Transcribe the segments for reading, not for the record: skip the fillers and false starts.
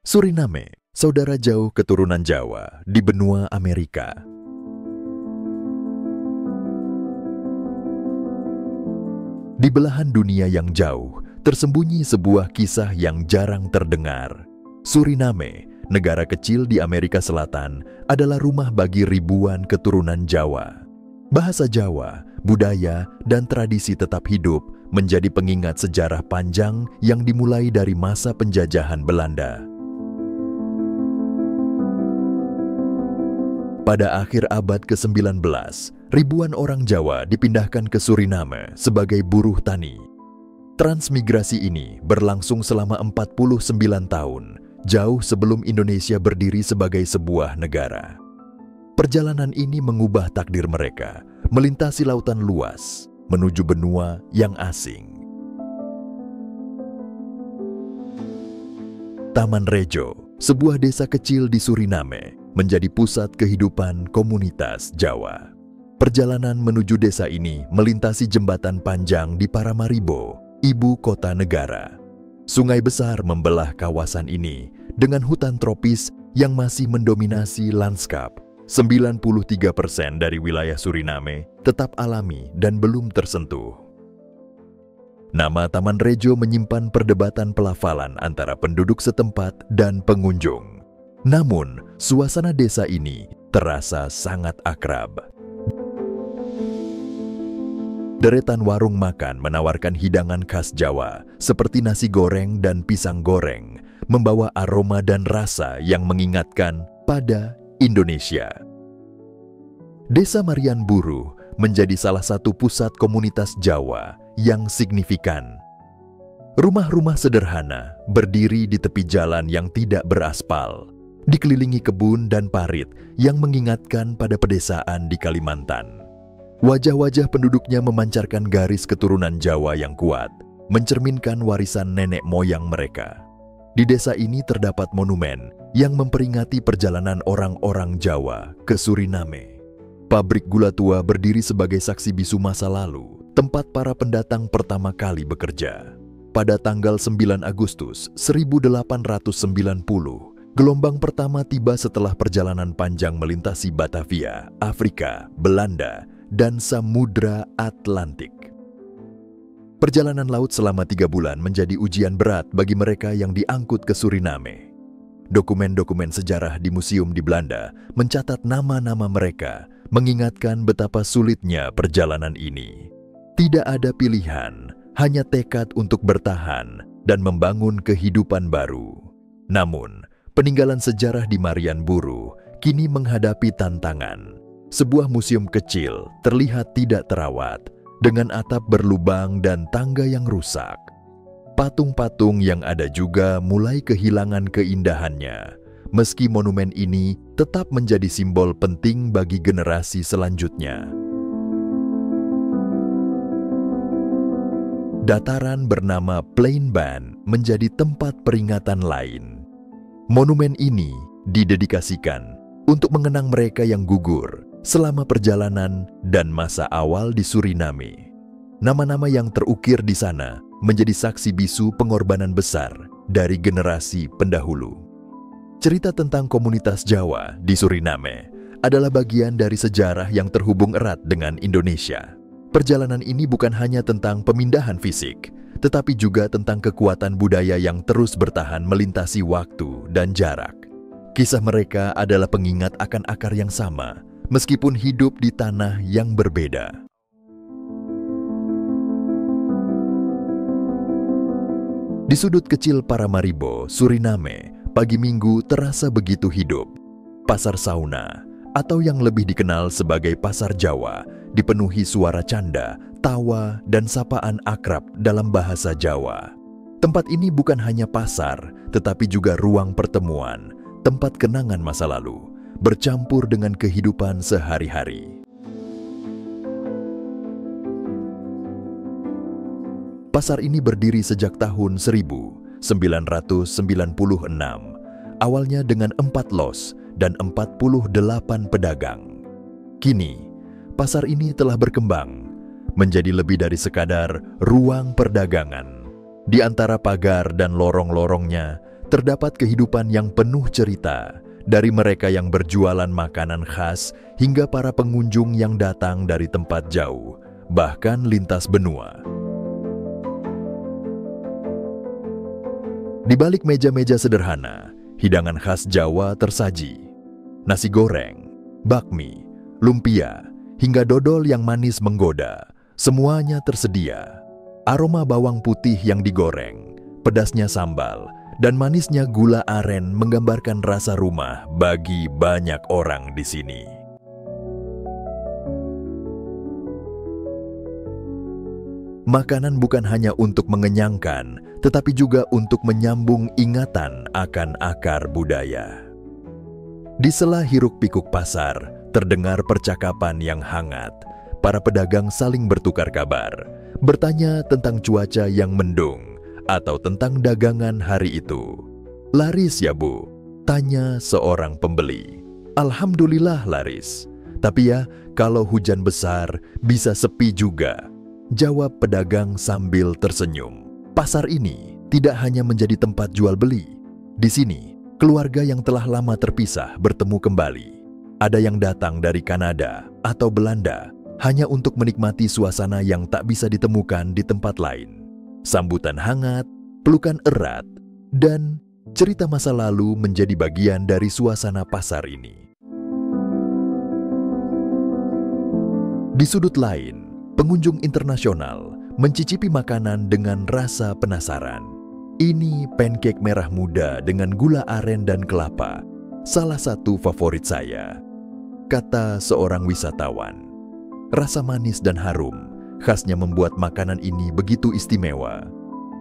Suriname, saudara jauh keturunan Jawa di benua Amerika. Di belahan dunia yang jauh, tersembunyi sebuah kisah yang jarang terdengar. Suriname, negara kecil di Amerika Selatan, adalah rumah bagi ribuan keturunan Jawa. Bahasa Jawa, budaya, dan tradisi tetap hidup menjadi pengingat sejarah panjang yang dimulai dari masa penjajahan Belanda. Pada akhir abad ke-19, ribuan orang Jawa dipindahkan ke Suriname sebagai buruh tani. Transmigrasi ini berlangsung selama 49 tahun, jauh sebelum Indonesia berdiri sebagai sebuah negara. Perjalanan ini mengubah takdir mereka, melintasi lautan luas, menuju benua yang asing. Taman Rejo, sebuah desa kecil di Suriname, menjadi pusat kehidupan komunitas Jawa. Perjalanan menuju desa ini melintasi jembatan panjang di Paramaribo, ibu kota negara. Sungai besar membelah kawasan ini dengan hutan tropis yang masih mendominasi lanskap. 93% dari wilayah Suriname tetap alami dan belum tersentuh. Nama Taman Rejo menyimpan perdebatan pelafalan antara penduduk setempat dan pengunjung. Namun, suasana desa ini terasa sangat akrab. Deretan warung makan menawarkan hidangan khas Jawa seperti nasi goreng dan pisang goreng, membawa aroma dan rasa yang mengingatkan pada Indonesia. Desa Marian Buru menjadi salah satu pusat komunitas Jawa yang signifikan. Rumah-rumah sederhana berdiri di tepi jalan yang tidak beraspal, dikelilingi kebun dan parit yang mengingatkan pada pedesaan di Kalimantan. Wajah-wajah penduduknya memancarkan garis keturunan Jawa yang kuat, mencerminkan warisan nenek moyang mereka. Di desa ini terdapat monumen yang memperingati perjalanan orang-orang Jawa ke Suriname. Pabrik gula tua berdiri sebagai saksi bisu masa lalu, tempat para pendatang pertama kali bekerja. Pada tanggal 9 Agustus 1890, gelombang pertama tiba setelah perjalanan panjang melintasi Batavia, Afrika, Belanda, dan Samudra Atlantik. Perjalanan laut selama 3 bulan menjadi ujian berat bagi mereka yang diangkut ke Suriname. Dokumen-dokumen sejarah di museum di Belanda mencatat nama-nama mereka, mengingatkan betapa sulitnya perjalanan ini. Tidak ada pilihan, hanya tekad untuk bertahan dan membangun kehidupan baru. Namun, peninggalan sejarah di Marian Buru kini menghadapi tantangan. Sebuah museum kecil terlihat tidak terawat, dengan atap berlubang dan tangga yang rusak. Patung-patung yang ada juga mulai kehilangan keindahannya, meski monumen ini tetap menjadi simbol penting bagi generasi selanjutnya. Dataran bernama Plain Ban menjadi tempat peringatan lain. Monumen ini didedikasikan untuk mengenang mereka yang gugur selama perjalanan dan masa awal di Suriname. Nama-nama yang terukir di sana menjadi saksi bisu pengorbanan besar dari generasi pendahulu. Cerita tentang komunitas Jawa di Suriname adalah bagian dari sejarah yang terhubung erat dengan Indonesia. Perjalanan ini bukan hanya tentang pemindahan fisik, tetapi juga tentang kekuatan budaya yang terus bertahan melintasi waktu dan jarak. Kisah mereka adalah pengingat akan akar yang sama, meskipun hidup di tanah yang berbeda. Di sudut kecil Paramaribo, Suriname, pagi Minggu terasa begitu hidup. Pasar Sauna, atau yang lebih dikenal sebagai Pasar Jawa, dipenuhi suara canda, tawa, dan sapaan akrab dalam bahasa Jawa. Tempat ini bukan hanya pasar, tetapi juga ruang pertemuan, tempat kenangan masa lalu, bercampur dengan kehidupan sehari-hari. Pasar ini berdiri sejak tahun 1996, awalnya dengan 4 los dan 48 pedagang. Kini, pasar ini telah berkembang menjadi lebih dari sekadar ruang perdagangan. Di antara pagar dan lorong-lorongnya terdapat kehidupan yang penuh cerita, dari mereka yang berjualan makanan khas hingga para pengunjung yang datang dari tempat jauh, bahkan lintas benua. Di balik meja-meja sederhana, hidangan khas Jawa tersaji. Nasi goreng, bakmi, lumpia, hingga dodol yang manis menggoda, semuanya tersedia. Aroma bawang putih yang digoreng, pedasnya sambal, dan manisnya gula aren menggambarkan rasa rumah bagi banyak orang di sini. Makanan bukan hanya untuk mengenyangkan, tetapi juga untuk menyambung ingatan akan akar budaya. Di sela hiruk-pikuk pasar, terdengar percakapan yang hangat. Para pedagang saling bertukar kabar, bertanya tentang cuaca yang mendung, atau tentang dagangan hari itu. "Laris ya Bu?" tanya seorang pembeli. "Alhamdulillah laris. Tapi ya, kalau hujan besar bisa sepi juga," jawab pedagang sambil tersenyum. Pasar ini tidak hanya menjadi tempat jual beli. Di sini, keluarga yang telah lama terpisah bertemu kembali. Ada yang datang dari Kanada atau Belanda hanya untuk menikmati suasana yang tak bisa ditemukan di tempat lain. Sambutan hangat, pelukan erat, dan cerita masa lalu menjadi bagian dari suasana pasar ini. Di sudut lain, pengunjung internasional mencicipi makanan dengan rasa penasaran. "Ini pancake merah muda dengan gula aren dan kelapa, salah satu favorit saya," kata seorang wisatawan. Rasa manis dan harum khasnya membuat makanan ini begitu istimewa.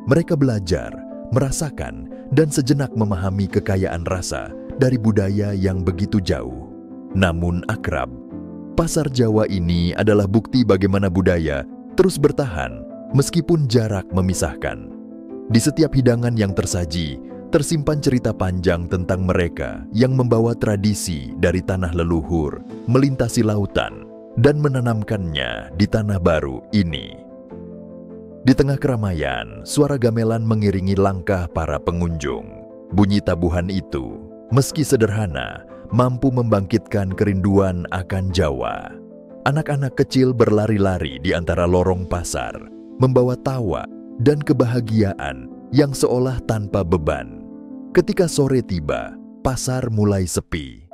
Mereka belajar, merasakan, dan sejenak memahami kekayaan rasa dari budaya yang begitu jauh, namun akrab. Pasar Jawa ini adalah bukti bagaimana budaya terus bertahan meskipun jarak memisahkan. Di setiap hidangan yang tersaji, tersimpan cerita panjang tentang mereka yang membawa tradisi dari tanah leluhur, melintasi lautan, dan menanamkannya di tanah baru ini. Di tengah keramaian, suara gamelan mengiringi langkah para pengunjung. Bunyi tabuhan itu, meski sederhana, mampu membangkitkan kerinduan akan Jawa. Anak-anak kecil berlari-lari di antara lorong pasar, membawa tawa dan kebahagiaan yang seolah tanpa beban. Ketika sore tiba, pasar mulai sepi.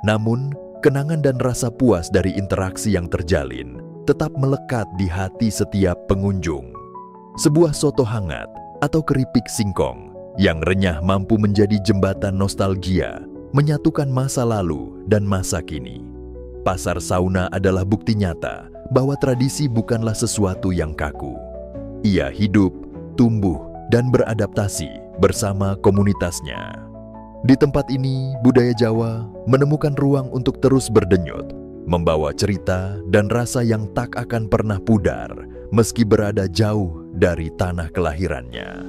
Namun, kenangan dan rasa puas dari interaksi yang terjalin tetap melekat di hati setiap pengunjung. Sebuah soto hangat atau keripik singkong yang renyah mampu menjadi jembatan nostalgia, menyatukan masa lalu dan masa kini. Pasar Sauna adalah bukti nyata bahwa tradisi bukanlah sesuatu yang kaku. Ia hidup, tumbuh, dan beradaptasi bersama komunitasnya. Di tempat ini, budaya Jawa menemukan ruang untuk terus berdenyut, membawa cerita dan rasa yang tak akan pernah pudar meski berada jauh dari tanah kelahirannya.